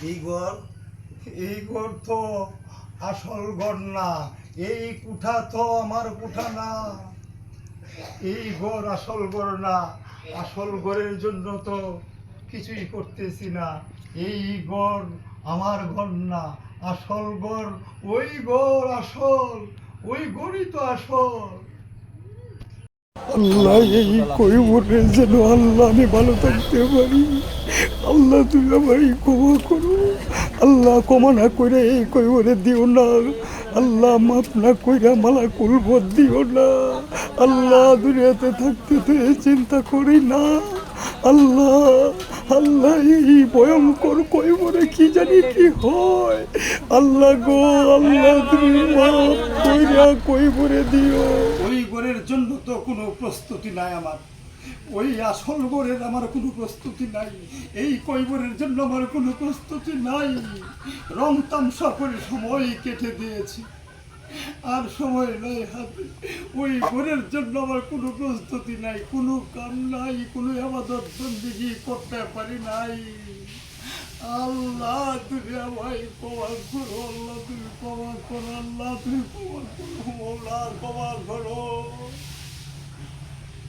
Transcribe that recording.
এই ঘর এই ঘর তো আসল ঘর না। এই কুঠা তো আমার কুঠা না। এই ঘর আসল ঘর না। আসল ঘরের জন্য তো কিছুই করতেছি না। এই ঘর আমার ঘর না। আসল ঘর ওই ঘর আসল। ওই ঘরই তো আসল। আল্লাহ, এই কৈবরে যেন আল্লাহ আমি ভালো থাকতে পারি। আল্লাহ তুমি আমায় ক্ষমা করো। আল্লাহ ক্ষমা না করে এই কৈবরে দিও না। আল্লাহ মাফ না কইরা মালাকুল মউত দিও না। আল্লাহ দুনিয়াতে থাকতে তো এই চিন্তা করি না। আল্লাহ, আল্লাহ এই ভয়ঙ্কর কৈবরে কি জানি কি হয়। আল্লাহ গো, আল্লাহ তুমি মাফ কইরা কৈবরে দিও। ওই ঘরের জন্য তো কোনো প্রস্তুতি নাই আমার। ওই আসল ঘরের আমার কোনো প্রস্তুতি নাই। এই কৈবরের জন্য আমার কোনো প্রস্তুতি নাই। রং তামসা করে সময় কেটে দিয়েছি, আর সময় নাই হাতে। ওই ঘরের জন্য আমার কোনো প্রস্তুতি নাই, কোনো কাম নাই, কোনো ইবাদত বন্দেগী করতে পারি নাই। আল্লাহ তুমি আমায় ক্ষমা করো। আল্লাহ তুমি ক্ষমা করো। আল্লাহ তুমি ক্ষমা করো। মওলা ক্ষমা করো।